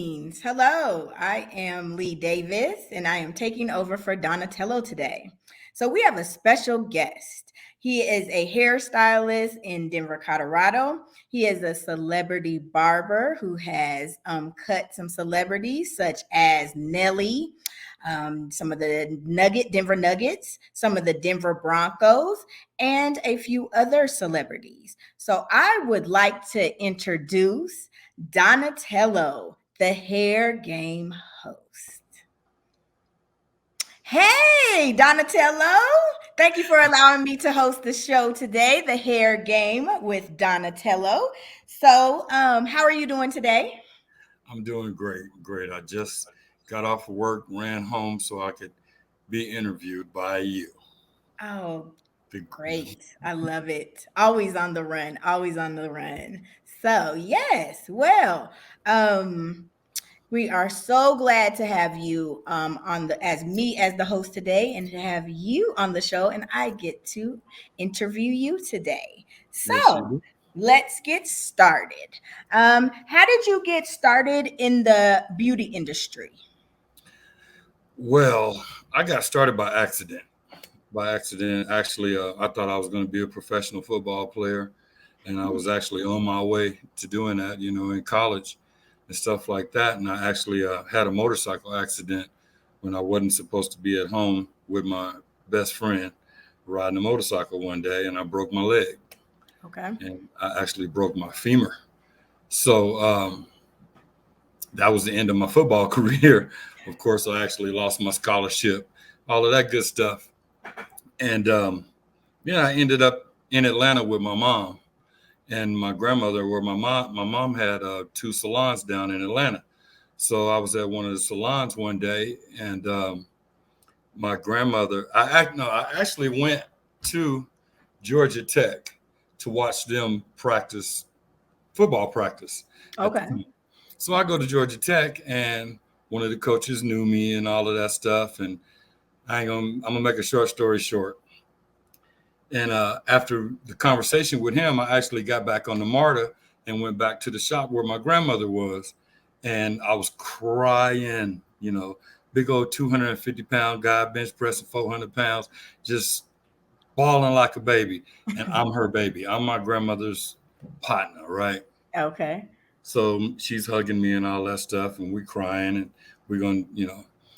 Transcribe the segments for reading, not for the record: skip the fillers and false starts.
Greetings. Hello, I am Lee Davis and I am taking over for Donatello today. So, we have a special guest. He is a hairstylist in Denver, Colorado. He is a celebrity barber who has cut some celebrities such as Nelly, some of the Denver Nuggets, some of the Denver Broncos, and a few other celebrities. So, I would like to introduce Donatello, the hair game host. Hey, Donatello. Thank you for allowing me to host the show today, The Hair Game with Donatello. So, how are you doing today? I'm doing great. I just got off of work, ran home so I could be interviewed by you. Oh, The- great. I love it. Always on the run, always on the run. So, yes, well, um, we are so glad to have you on the as me as the host today, and to have you on the show, and I get to interview you today. yes, you So do. let's get started. How did you get started in the beauty industry? Well, I got started by accident. By accident, actually, I thought I was going to be a professional football player, and I was actually on my way to doing that, in college and stuff like that. And I actually had a motorcycle accident when I wasn't supposed to be at home with my best friend riding a motorcycle one day, and I broke my leg. Okay. And I actually broke my femur. So that was the end of my football career. Of course, I actually lost my scholarship, all of that good stuff. And yeah, I ended up in Atlanta with my mom and my grandmother, where my mom had two salons down in Atlanta. So I was at one of the salons one day, and my grandmother, I actually went to Georgia Tech to watch them practice football practice at the Okay. time. So I go to Georgia Tech, and one of the coaches knew me and all of that stuff. And I'm gonna make a short story short. And after the conversation with him, I actually got back on the MARTA and went back to the shop where my grandmother was, and I was crying. Big old 250-pound guy bench pressing 400 pounds, just bawling like a baby. And I'm her baby. I'm my grandmother's partner, right? Okay. So she's hugging me and all that stuff, and we're crying, and we're going.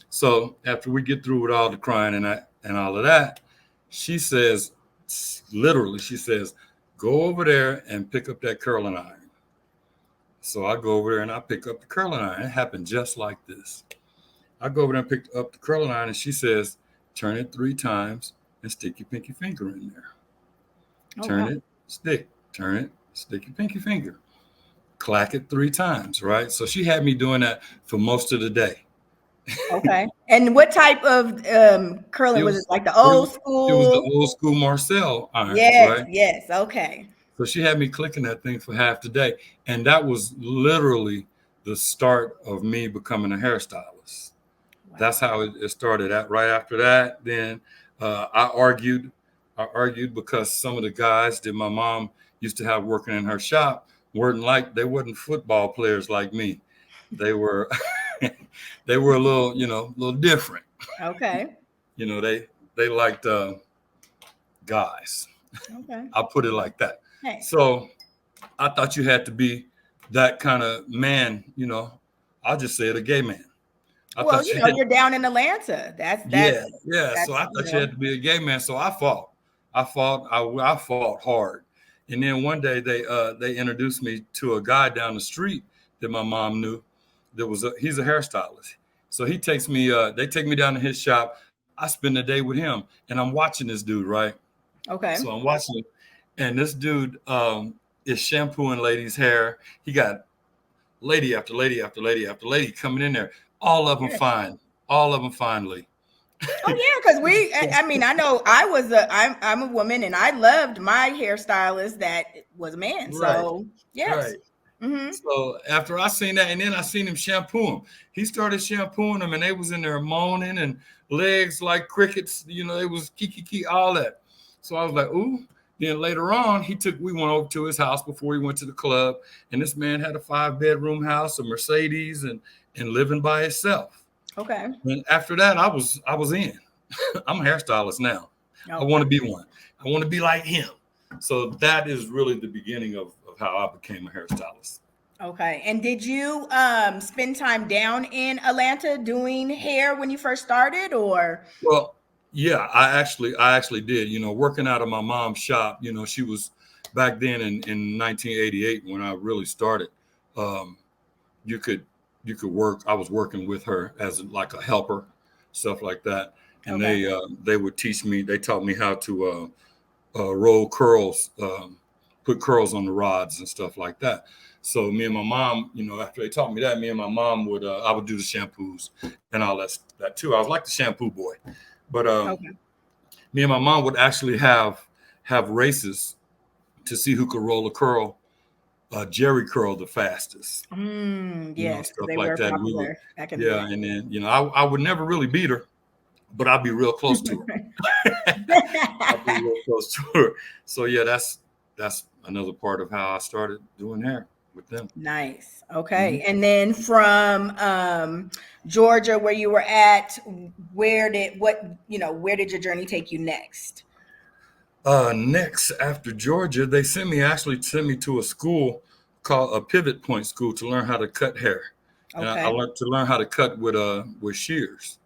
So after we get through with all the crying and all of that, she says, literally, she says, "Go over there and pick up that curling iron." So I go over there and I pick up the curling iron. It happened just like this. I go over there and pick up the curling iron, and she says, "Turn it 3 times and stick your pinky finger in there. Oh, Turn wow. it, stick, turn it, stick your pinky finger." Clack it 3 times, right? So she had me doing that for most of the day. Okay. And what type of curling It was it? was Like the it was, old it was the school? old school Marcel irons, Yes, right? yes. Okay. So she had me clicking that thing for half the day. And that was literally the start of me becoming a hairstylist. That's Wow. how it started. Right after that, then I argued. I argued because some of the guys that my mom used to have working in her shop they wasn't football players like me. They were they were a little, a little different. Okay. They liked guys. Okay. I'll put it like that. Hey. So I thought you had to be that kind of man, I'll just say it, a gay man. I Well, thought you had, you're down in Atlanta. That's yeah, yeah. So that's I thought you had to be a gay man. So I fought. I fought hard. And then one day they introduced me to a guy down the street that my mom knew. He's a hairstylist. So they take me down to his shop. I spend the day with him, and I'm watching this dude, right? So okay. I'm watching it, and this dude is shampooing ladies' hair. He got lady after lady after lady after lady coming in there. All of them Yeah. fine. All of them finally. Oh yeah, because I mean, I know I'm a woman, and I loved my hairstylist that was a man. Right, So yes. right. Mm-hmm. So after I seen that, and then I seen him shampoo him. He started shampooing them, and they was in there moaning and legs like crickets. They was kiki all that. So I was like, ooh. Then later on, we went over to his house before he went to the club, and this man had a 5-bedroom house, a Mercedes, and living by himself. Okay. And after that, I was in. I'm a hairstylist now. I Okay. want to be one. I want to be like him. So that is really the beginning of how I became a hairstylist. Okay. And did you spend time down in Atlanta doing hair when you first started, or? Well, yeah, I actually did. Working out of my mom's shop. She was back then in 1988 when I really started. Um, you could you could work. I was working with her as like a helper, stuff like that. And Okay. they would teach me. They taught me how to roll curls, put curls on the rods and stuff like that. So me and my mom, after they taught me that, me and my mom I would do the shampoos and all that too. I was like the shampoo boy, but Okay. me and my mom would actually have races to see who could roll a curl, Jerry curl the fastest, Yes, because stuff they like were that. And we would, popular back in the yeah, day. and then I would never really beat her, but I'd be real close to her. I'll be real close to her. So yeah, that's another part of how I started doing hair with them. Nice. Mhm. Okay. And then from Georgia, where you were at, where did your journey take you next? Next, after Georgia, they sent me to a school called a Pivot Point School to learn how to cut hair, and I Okay. learned to learn how to cut with shears.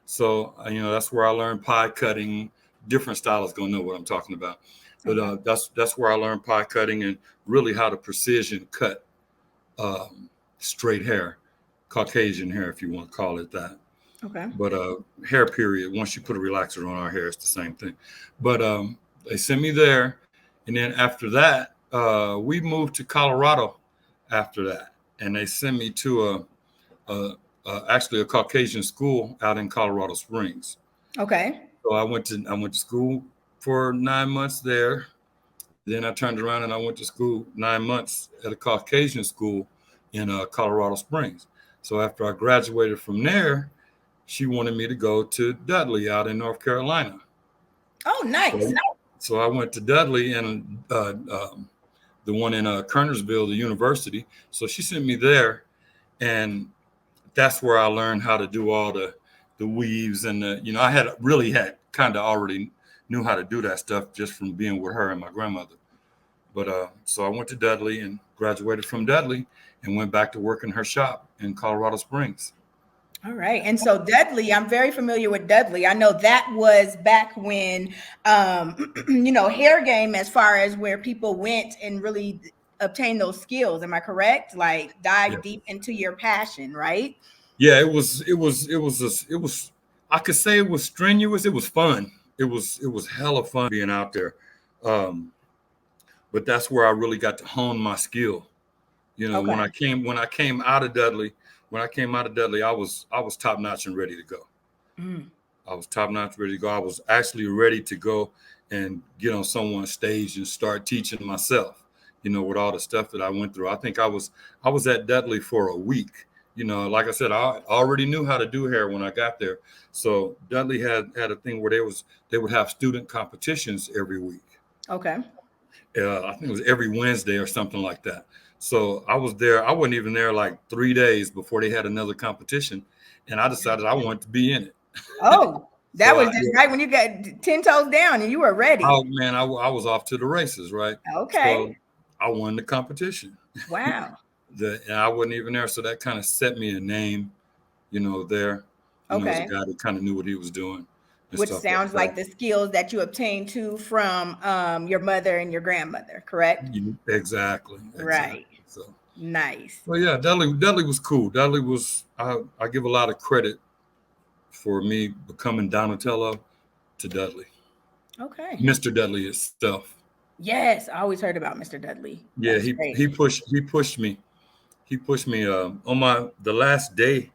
So that's where I learned pie cutting. Different stylists gonna know what I'm talking about, but Okay. that's where I learned pie cutting and really how to precision cut um, straight hair, Caucasian hair, if you want to call it that. Okay. But hair period. Once you put a relaxer on our hair, it's the same thing. But they sent me there, and then after that, we moved to Colorado. After that, and they sent me to actually a Caucasian school out in Colorado Springs. Okay. So I went to school for 9 months there. Then I turned around and I went to school 9 months at a Caucasian school in Colorado Springs. So after I graduated from there, she wanted me to go to Dudley out in North Carolina. Oh, nice. So, so I went to Dudley and the one in Kernersville, the university. So she sent me there, and that's where I learned how to do all the weaves and I had kind of already knew how to do that stuff just from being with her and my grandmother. But so I went to Dudley and graduated from Dudley and went back to work in her shop in Colorado Springs. All right. And so Dudley, I'm very familiar with Dudley. I know that was back when hair game, as far as where people went and really obtained those skills. Am I correct? Like Yeah, dive deep into your passion, right? yeah. It was. I could say it was strenuous. It was fun. It was hella fun being out there. Um, but that's where I really got to hone my skill. When I Okay. came out of Dudley, I was top notch and ready to go. Mm. I was top notch ready to go. I was actually ready to go and get on someone's stage and start teaching myself. With all the stuff that I went through. I think I was at Dudley for a week. Like I said, I already knew how to do hair when I got there. So Dudley had a thing where they would have student competitions every week. Okay. I think it was every Wednesday or something like that. So I was there. I wasn't even there like 3 days before they had another competition, and I decided I wanted to be in it. Oh, that So was just right when you got 10 toes down and you were ready. oh man, I was off to the races, right? So Okay. I won the competition. Wow. And I wasn't even there, so that kind of set me a name, there, as a Okay. guy that kind of knew what he was doing and Which stuff like sounds that. like the skills that you obtained too from your mother and your grandmother, correct? Exactly, exactly. Right. So, Nice. well, yeah, Dudley was cool. Dudley was. I give a lot of credit for me becoming Donatello to Dudley, Okay. Mr. Dudley himself. Yes, I always heard about Mr. Dudley. Yeah, That's he great. he pushed he pushed me. He pushed me on the last day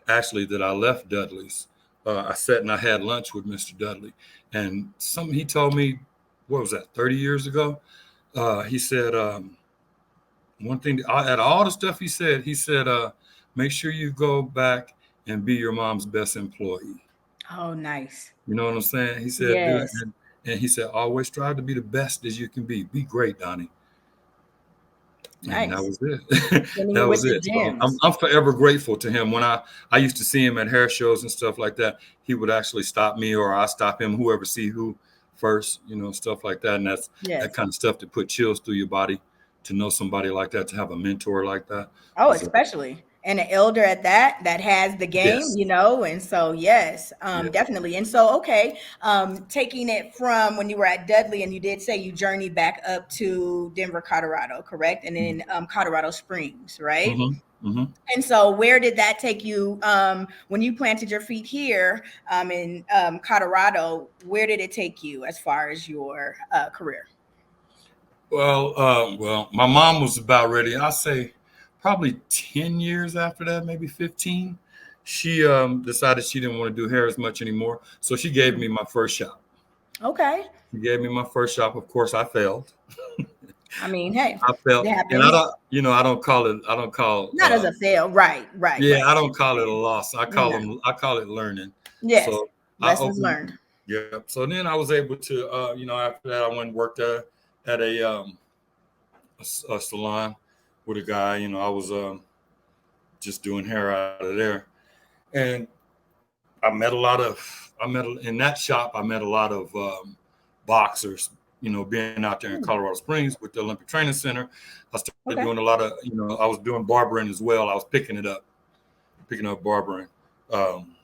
actually that I left Dudley's. I sat and I had lunch with Mr. Dudley, and something he told me, what was that, 30 years ago? He said one thing out of all the stuff he said, make sure you go back and be your mom's best employee. Oh, nice. You know what I'm saying? He said, do it. Yes. And he said, always strive to be the best as you can be. Be great, Donnie. And that Nice. was it. When you That were with was the it. So I'm, gyms. I'm forever grateful to him. When I used to see him at hair shows and stuff like that, he would actually stop me or I stop him, whoever see who first, stuff like that. And that's that Yes. kind of stuff that put chills through your body. To know somebody like that, to have a mentor like that Oh, was especially and an elder at that has the game, yes, and so yes, yeah. definitely. And so okay, taking it from when you were at Dudley, and you did say you journeyed back up to Denver, Colorado, correct? And then Colorado Springs, right? Mm-hmm. Mm-hmm. And so where did that take you when you planted your feet here in Colorado? Where did it take you as far as your career? Well, my mom was about ready. I say probably 10 years after that, maybe 15. She decided she didn't want to do hair as much anymore. So she gave me my first shop. Okay. She gave me my first shop. Of course, I failed. I mean, hey, I failed. it And I happens. don't, I don't call, Not as a fail. Right, right, yeah, right. I I don't call it a understand. loss. No. I call it learning. Yes. So I Lessons opened, learned. yeah. So then I was able to, after that, I went and worked at a salon with a guy. I was just doing hair out of there, and in that shop. I met a lot of boxers. Being out there in Hmm. Colorado Springs with the Olympic Training Center, I started Okay. doing a lot of. I was doing barbering as well. I was picking up barbering. Um,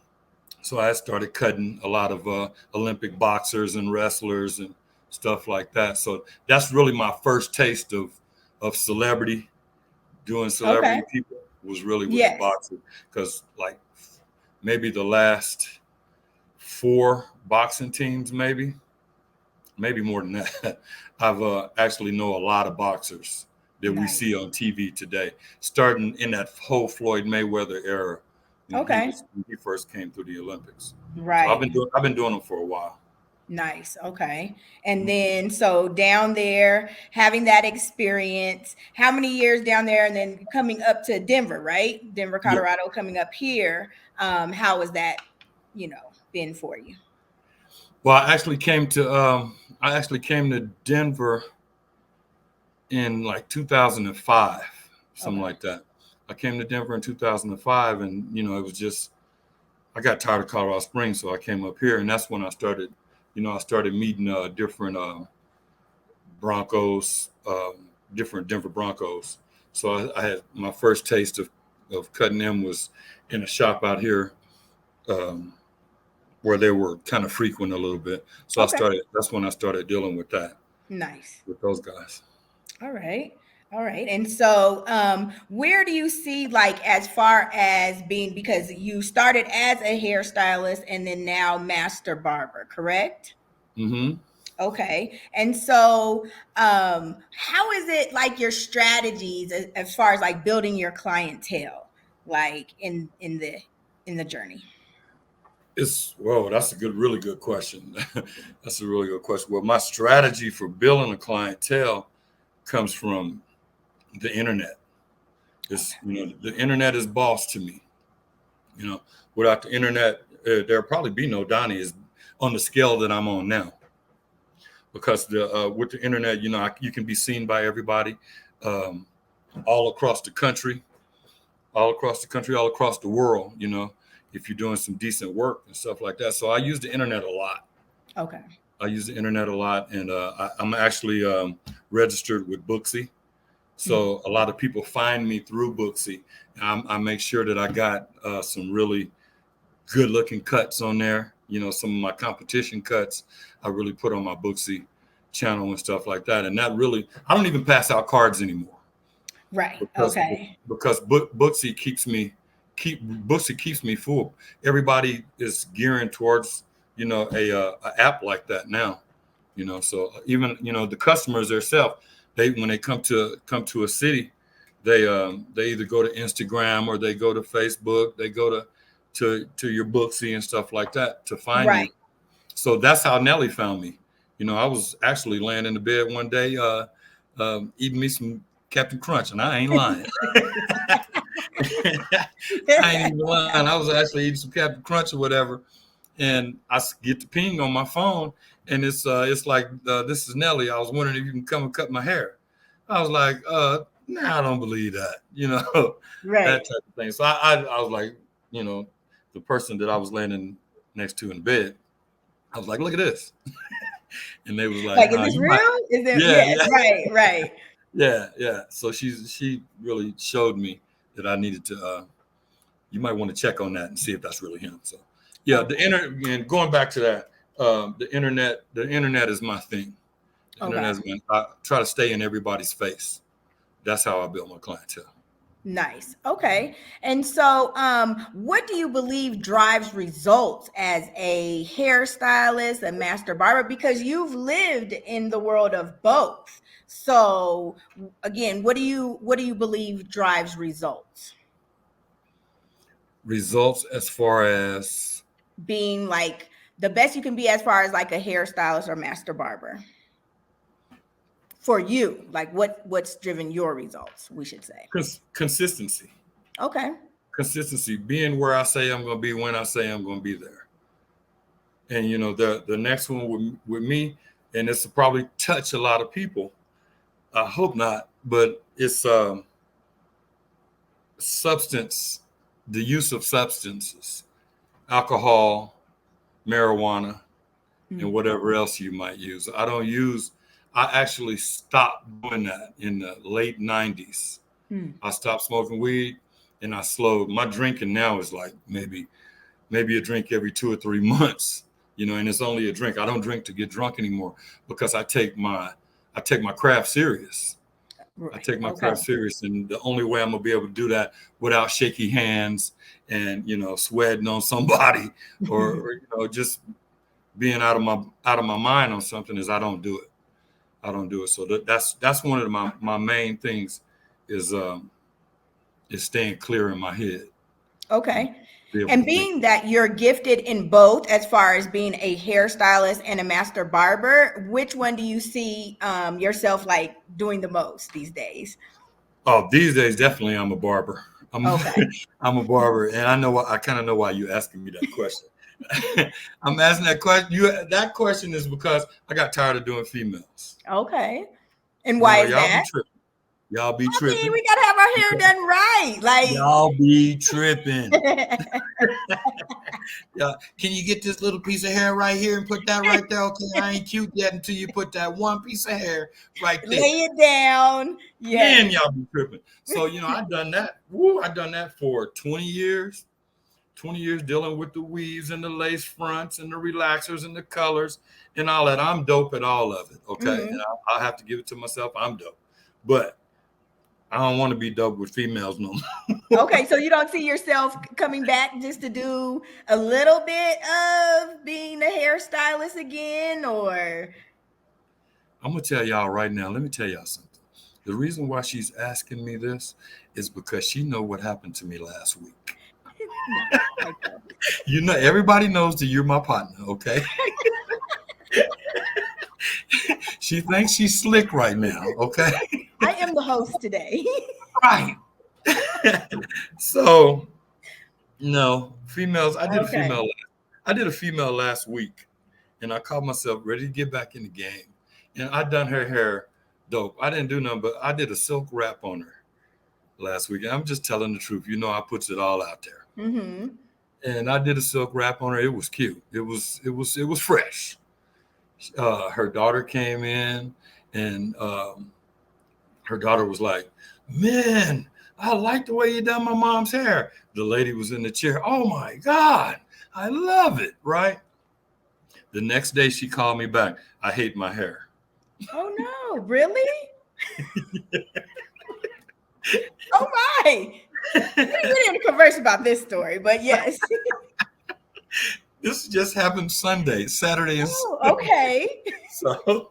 so I started cutting a lot of Olympic boxers and wrestlers and stuff like that. So that's really my first taste of celebrity, doing Okay. celebrity people was really with the Yes. boxing, because like maybe the last four boxing teams, maybe more than that. I've actually know a lot of boxers that we see Nice. on TV today, starting in that whole Floyd Mayweather era when Okay. when he first came through the Olympics. So Right. I've been doing them for a while. Nice. Okay. And then so down there, having that experience, how many years down there and then coming up to Denver, right? Denver, Yeah. Colorado, coming up here. How was that, been for you? Well, I actually came to Denver in like 2005, something Okay. like that. I came to Denver in 2005, and it was just I got tired of Colorado Springs, so I came up here, and that's when I started. I started meeting different Broncos, different Denver Broncos. So I had my first taste of cutting them was in a shop out here, um, where they were kind of frequent a little bit. So Okay. that's when I started dealing with that, Nice. with those guys. All right. All right. And so where do you see like as far as being because you started as a hairstylist and then now master barber, correct? Hmm. Okay. And so how is it like your strategies as far as like building your clientele like in the journey? That's a really good question. That's a really good question. Well, my strategy for building a clientele comes from the internet. The internet is boss to me. You know, Without the internet, there'll probably be no Donnie is on the scale that I'm on now, because the with the internet, you can be seen by everybody, um, all across the country, all across the world. If you're doing some decent work and stuff like that. So I use the internet a lot. Okay. I use the internet a lot, and I'm actually registered with Booksy. Mhm. So a lot of people find me through Booksy. I make sure that I got some really good looking cuts on there. Some of my competition cuts I really put on my Booksy channel and stuff like that. And that really, I don't even pass out cards anymore, Right. because Okay. Booksy keeps me full. Everybody is gearing towards a app like that now. So even the customers themselves, they when they come to a city, they either go to Instagram or they go to Facebook, they go to your Booksy and stuff like that to find you. Right. So that's how Nelly found me. I was actually laying in the bed one day, eating me some Captain Crunch, and I ain't lying. I ain't even lying. I was actually eating some Captain Crunch or whatever, and get the ping on my phone, and it's like, this is Nelly. I was wondering if you can come and cut my hair. I was like, nah, I don't believe that, that Right. type of thing. So I was like, the person that I was laying next to in bed, I was like, look at this. And they was like, Like, is nah, this you might, real? Is it? yeah, Yes. yeah, Right. Right. yeah. So she really showed me that I needed to, you might want to check on that and see if that's really him. So yeah, Okay. and going back to that, the internet is my thing. The Okay. internet is I try to stay in everybody's face. That's how I build my clientele. Nice. Okay. And so, what do you believe drives results as a hairstylist, a master barber? Because you've lived in the world of both. So, again, what do you believe drives results? Results as far as Being like the best you can be as far as like a hairstylist or master barber for you. Like what's driven your results? We should say. consistency. Okay. Consistency, being where I say I'm going to be when I say I'm going to be there. And the next one with me, and it's probably touch a lot of people. I hope not, but it's substance, the use of substances, alcohol, marijuana, and Mm, whatever else you might use. I actually stopped doing that in the late 90s. mm. I stopped smoking weed and I slowed. My drinking now is like maybe a drink every 2 or 3 months, and it's only a drink. I don't drink to get drunk anymore because I take my craft serious. I Right. take my Okay. craft serious, and the only way I'm gonna be able to do that without shaky hands and sweating on somebody or just being out of my mind on something is I don't do it. I don't do it. So that's one of my main things is staying clear in my head and Okay. be able And to think. being that you're gifted in both as far as being a hairstylist and a master barber, which one do you see yourself like doing the most these days? Oh, these days definitely I'm a barber. I'm Okay. I'm a barber, and I kind of know why you're asking me that question. I'm asking that question. That question is because I got tired of doing females. Okay. And why is Y'all be that? tripping. Y'all be I mean, tripping. we gotta have our hair done right. Y'all be tripping. Like Yeah. Can you get this little piece of hair right here and put that right there? Okay, I ain't cute yet until you put that one piece of hair right there. lay it down. Yes. Man, y'all be tripping. So, I done that. Woo, I done that for 20 years. 20 years dealing with the weaves and the lace fronts and the relaxers and the colors and all that. I'm dope at all of it. Okay. And Mhm. I'll have to give it to myself. I'm dope. But I don't want to be dope with females no more. Okay, so you don't see yourself coming back just to do a little bit of being a hairstylist again, or I'm going to tell y'all right now. Let me tell y'all something. The reason why she's asking me this is because she know what happened to me last week. no, I don't. Everybody knows that you're my partner. Okay. She thinks she's slick right now. Okay. I am the host today. Right. So no, females. Okay. I did a female last week, and I called myself ready to get back in the game. And I done her hair dope. I didn't do nothing, but I did a silk wrap on her last week. And I'm just telling the truth. I puts it all out there. Mm-hmm. And I did a silk wrap on her. It was cute. It was fresh. Her daughter came in, and her daughter was like, "Man, I like the way you done my mom's hair." The lady was in the chair. "Oh my God, I love it." Right. The next day she called me back. "I hate my hair." Oh no, really? Oh my. We didn't converse about this story, but yes. This just happened Saturday and Oh, okay. so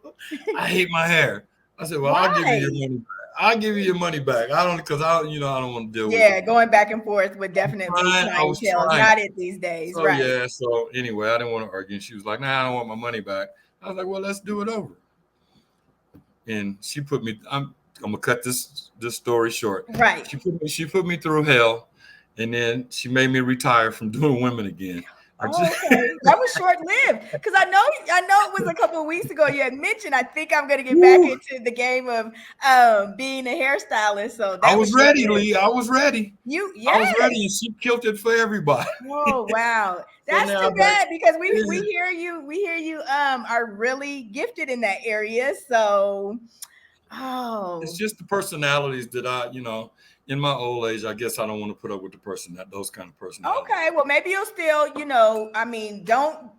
I hate my hair. I said, "Well, I'll give you your Why? money back. I'll give you your money back. I don't because I don't want to deal with it." Yeah, going back and forth with definitely I was clientele is trying. not it these days, So right? yeah. So anyway, I didn't want to argue. And she was like, "Nah, I don't want my money back." I was like, "Well, let's do it over." And she put me. I'm gonna cut this story short. Right. She put me through hell, and then she made me retire from doing women again. I Oh, just okay. That was short lived because I know it was a couple of weeks ago. You had mentioned I think I'm going to get back Woo, into the game of being a hairstylist. So I that was was short ready, lived. Lee. I was ready. You I was ready, yes. and she killed it for everybody. Oh wow, So that's now too I'm back. bad because we hear you are really gifted in that area. So It's oh just the personalities that in my old age, I guess I don't want to put up with those kind of okay, personalities. well maybe you'll still I mean don't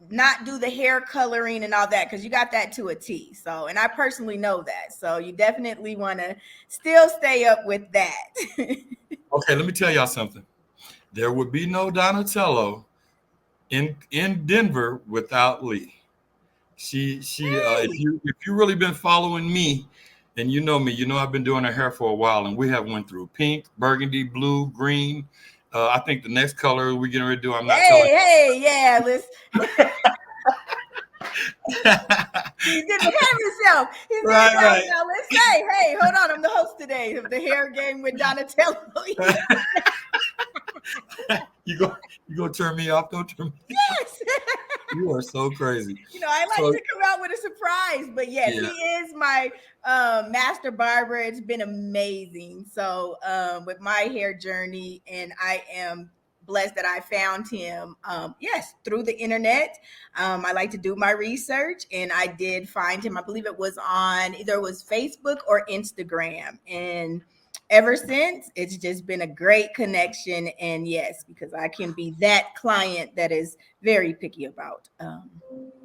not do the hair coloring and all that because you got that to a T. So and I personally know that. So you definitely want to still stay up with that. Okay, let me tell y'all something. There would be no Donatello in Denver without Lee. If Hey, you really been following me, and you know me, you know I've been doing her hair for a while, and we have went through pink, burgundy, blue, green. I think the next color we getting ready to do, I'm not telling hey, yeah, listen. you. He did behave himself. He said, Right, now, right. now let's say, hey, hold on. I'm the host today of the hair game with Donatello. you go you gonna turn me off? Don't turn me. Yes. You are so crazy. I like So to come out with a surprise. But yes, he yeah, is my master barber. It's been amazing. So with my hair journey, and I am blessed that I found him. Yes, through the internet. I like to do my research, and I did find him. I believe it was on either it was Facebook or Instagram, and ever since it's just been a great connection. And yes, because I can be that client that is very picky about the hair.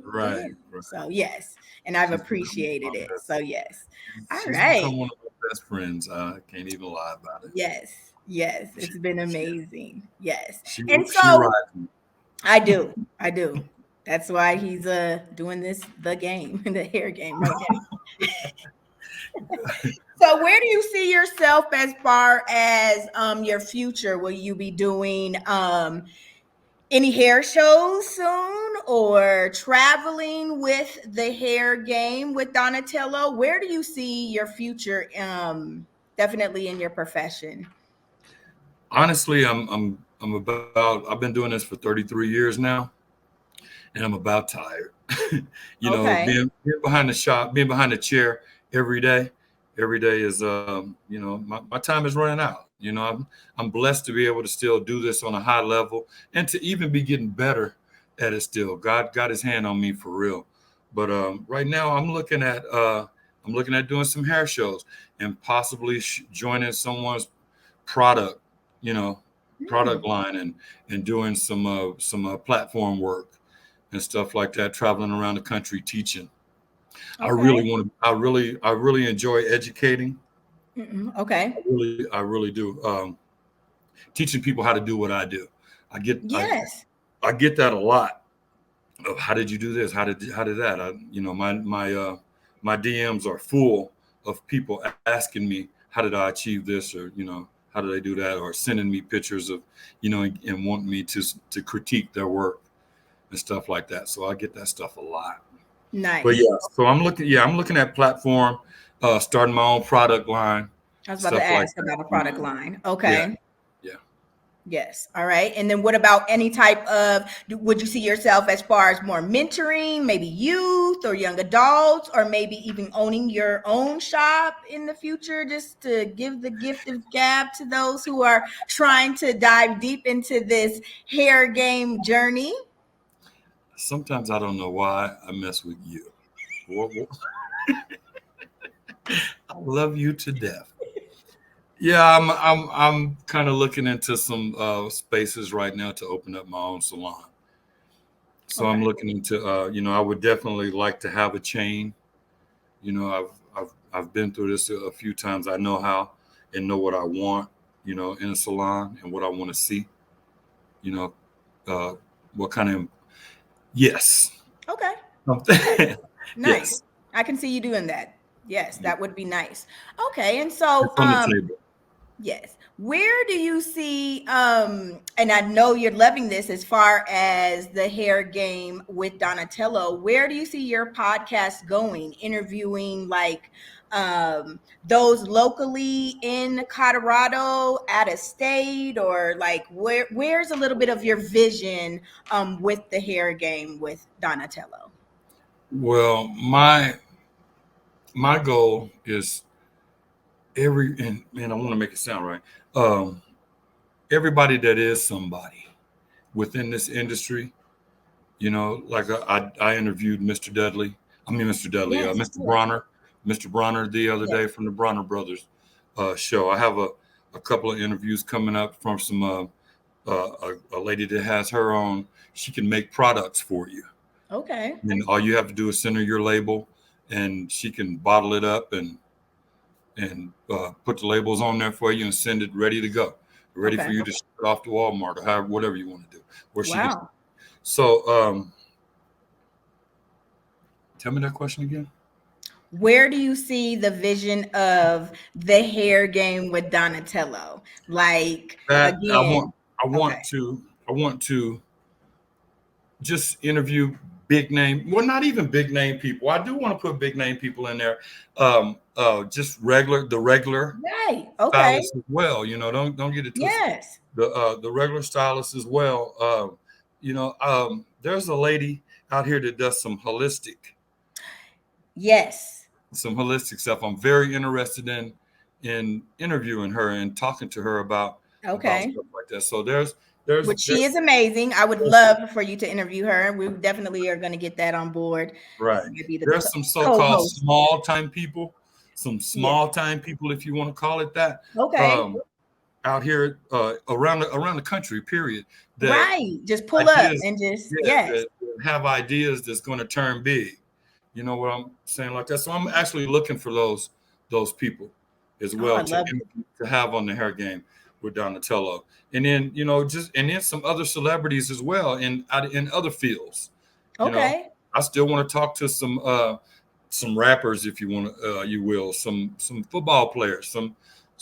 right, right. So yes, and I've She's become appreciated my it. best. So yes. All She's right. become one of my best friends. I can't even lie about it. Yes. Yes. She It's been she amazing. Yes. she, And she so rides me. I do. I do. That's why he's doing the game, the hair game right now. So where do you see yourself as far as your future? Will you be doing any hair shows soon or traveling with the hair game with Donatello? Where do you see your future definitely in your profession? Honestly, I've been doing this for 33 years now, and I'm about tired. Okay. Being behind the shop, being behind the chair every day, every day is my time is running out. I'm blessed to be able to still do this on a high level and to even be getting better at it still. God got his hand on me for real. But right now I'm looking at doing some hair shows and possibly joining someone's product, you know, Hmm. product line and doing some platform work and stuff like that, traveling around the country teaching. I Okay. really want to. I really enjoy educating. Mm-mm. Okay. I really do. Teaching people how to do what I do. I get I Yes. I get that a lot. Of how did you do this? How did that? My DMs are full of people asking me how did I achieve this, or how did I do that, or sending me pictures of and wanting me to critique their work and stuff like that. So I get that stuff a lot. But Nice. yeah, so I'm looking at platform, starting my own product line, I was about to stuff like ask that. about a product line. Yeah, Okay. yeah. Yes. All right. And then what about any type of, would you see yourself as far as more mentoring, maybe youth or young adults, or maybe even owning your own shop in the future, just to give the gift of gab to those who are trying to dive deep into this hair game journey? Sometimes I don't know why I mess with you. I love you to death. Yeah, I'm kind of looking into some spaces right now to open up my own salon. So I'm Okay. looking into I would definitely like to have a chain. I've been through this a few times. I know how and know what I want, in a salon and what I want to see. You know, uh, what kind of yes, Okay. Nice. Nice. yes, I can see you doing that. Yes, that would be nice. Okay. And so, it's on the table. yes. Where do you see and I know you're loving this as far as the hair game with Donatello, where do you see your podcast going? Interviewing like those locally in Colorado, out of state, or like where's a little bit of your vision with the hair game with Donatello? Well, my goal is and I want to make it sound right. Um, Everybody that is somebody within this industry, like I interviewed Mr. Dudley, Yes, of course. Mr. Bronner the other Yes. day from the Bronner Brothers show. I have a couple of interviews coming up from some a lady that has her own. She can make products for you, Okay. and all you have to do is send her your label, and she can bottle it up and put the labels on there for you and send it ready to go, ready for Okay. you to ship it off to Walmart or however, whatever you want to do. Where she can. Wow. So, tell me that question again. Where do you see the vision of the hair game with Donatello? Like That again, okay. I want to just interview big name. Well, not even big name people. I do want to put big name people in there. Just the regular Right. Okay. stylists as well. Don't get it twisted. Yes. The regular stylists as well. There's a lady out here that does Yes. some holistic stuff. I'm very interested in interviewing her and talking to her about Okay. stuff like that. So there's Which she is amazing. I would love for you to interview her. We definitely are going to get that on board. right. Maybe the There's some so-called co-host. small time people, Yeah. if you want to call it that, Okay. out here around the country. Period. That Right. Just pull up ideas, and just yeah, yes. that have ideas that's going to turn big. You know what I'm saying like that. So I'm actually looking for those people as Oh, I well love it. to have on the hair game with Donatello, and then some other celebrities as well in other fields. You know, Okay. I still want to talk to some rappers, if you want to, you will, some football players, some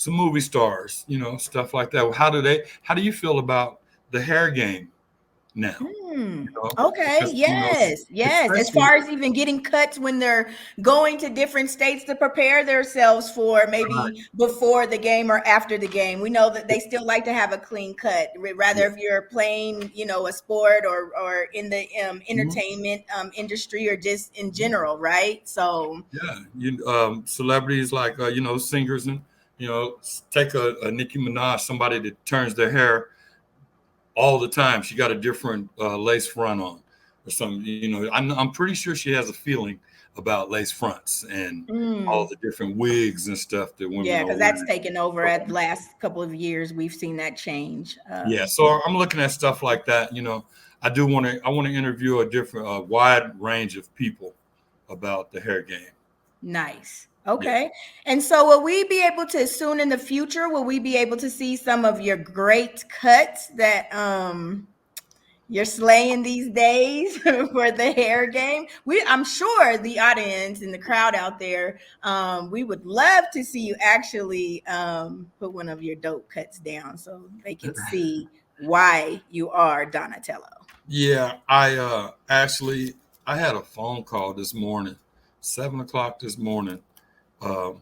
movie stars, stuff like that. How do you feel about the hair game now? Hmm. You know, Okay. because Yes. Yes. As especially far as even getting cuts when they're going to different states to prepare themselves for maybe before the game or after the game, we know that they still like to have a clean cut, rather yeah. if you're playing, a sport or in the Mhm. entertainment industry or just in general, right? So, Yeah, celebrities like singers and take a Nicki Minaj, somebody that turns their hair all the time. She got a different lace front on or something. I'm pretty sure she has a feeling about lace fronts and all mm, the different wigs and stuff that women yeah, are because that's wearing. taken over So, at the last couple of years. We've seen that change. yeah, so I'm looking at stuff like that. I want to interview a wide range of people about the hair game. Nice. Yeah. Okay. And so will we be able to soon in the future, will we be able to see some of your great cuts that you're slaying these days for the hair game? I'm sure the audience and the crowd out there, we would love to see you actually put one of your dope cuts down so they can see why you are Donatello. Yeah, I had a phone call this morning, 7 o'clock this morning, um,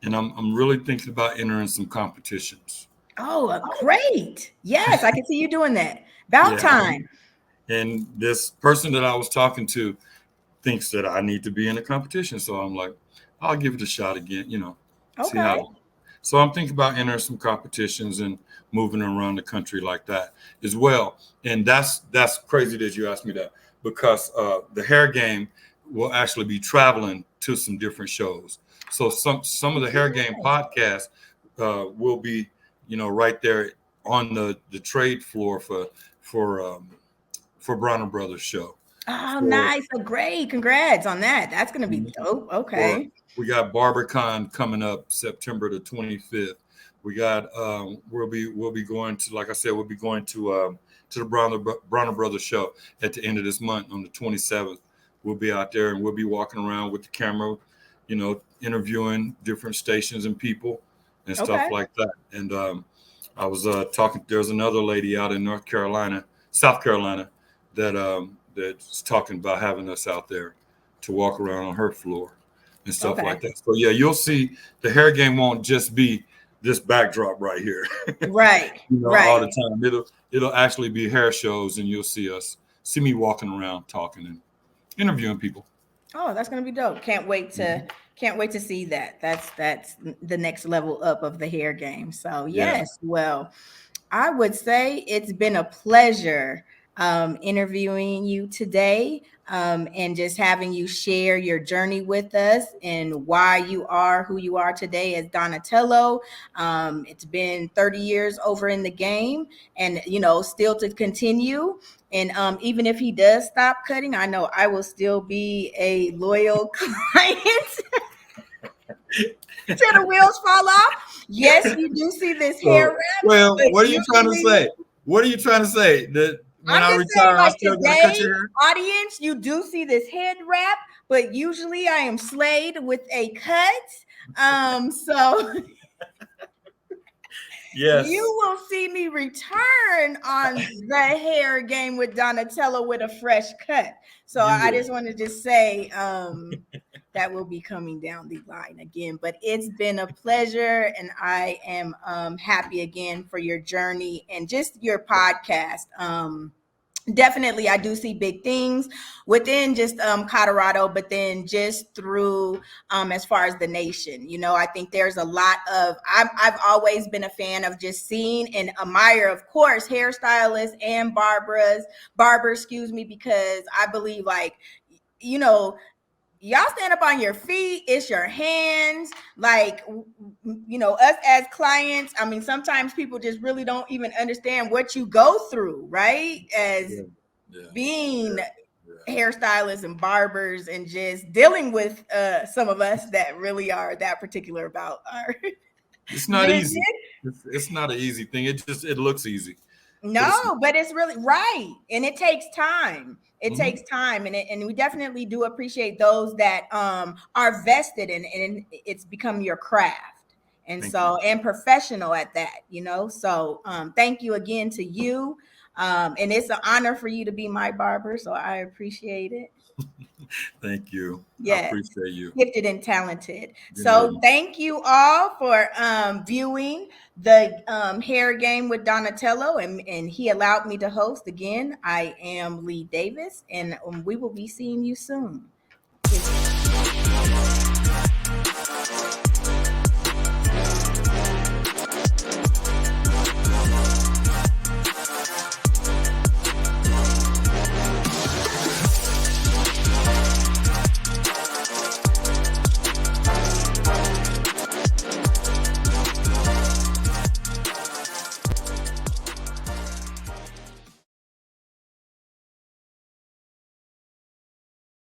and I'm really thinking about entering some competitions. Oh, great. Yes, I can see you doing that. About Yeah, time. and this person that I was talking to thinks that I need to be in a competition, so I'm like, I'll give it a shot again, see Okay. how. So I'm thinking about entering some competitions and moving around the country like that as well. And that's crazy that you asked me that because the hair game will actually be traveling to some different shows. So some of the hair game podcasts will be right there on the trade floor for for Bronner Brothers show. Oh, For nice. So great. Congrats on that. That's going to be dope. for Okay. we got BarberCon coming up September the 25th. We got we'll be going to, like I said, we'll be going to the Bronner Brothers show at the end of this month on the 27th. We'll be out there and we'll be walking around with the camera, interviewing different stations and people and stuff Okay. like that. And I was talking. There's another lady out in South Carolina, that's talking about having us out there to walk around on her floor. and stuff Okay. like that. So yeah, you'll see the hair game won't just be this backdrop right here, Right. all Right. the time. It'll actually be hair shows, and you'll see me walking around talking and interviewing people. Oh, that's gonna be dope. Mhm. Can't wait to see that. That's the next level up of the hair game. So Yeah, yes, well, I would say it's been a pleasure interviewing you today, and just having you share your journey with us and why you are who you are today as Donatello. It's been 30 years over in the game, and still to continue. And even if he does stop cutting, I know I will still be a loyal client till the wheels fall off. Yes, you do see this hair So, wrap, well, but what are you trying to usually say? What are you trying to say? That when I'm I just saying, retire, I like still got to cut today, your hair? audience, you do see this head wrap, but usually I am slayed with a cut. So Yes, you will see me return on the hair game with Donatello with a fresh cut. So you I will. just wanted to say that will be coming down the line again. But it's been a pleasure, and I am happy again for your journey and just your podcast. Definitely, I do see big things within just Colorado, but then just through as far as the nation. I think there's a lot of I've always been a fan of just seeing and admire, of course, hairstylists and barbers, excuse me, because I believe, like, you know y'all stand up on your feet, it's your hands, like, us as clients. I mean, sometimes people just really don't even understand what you go through, right, as Yeah, yeah, being yeah, yeah. hairstylists and barbers, and just dealing with some of us that really are that particular about our It's not business. easy. It's not an easy thing. It looks easy, but it's not. No, but it's really right. And it takes time. It Hmm. takes time. And we definitely do appreciate those that are vested in, and it's become your craft. And Thank you. so, and professional at that. So thank you again to you. And it's an honor for you to be my barber. So I appreciate it. Thank you. I Yes, appreciate you. gifted and talented. You know, So thank you all for viewing the hair game with Donatello, and he allowed me to host again. I am Lee Davis, and we will be seeing you soon.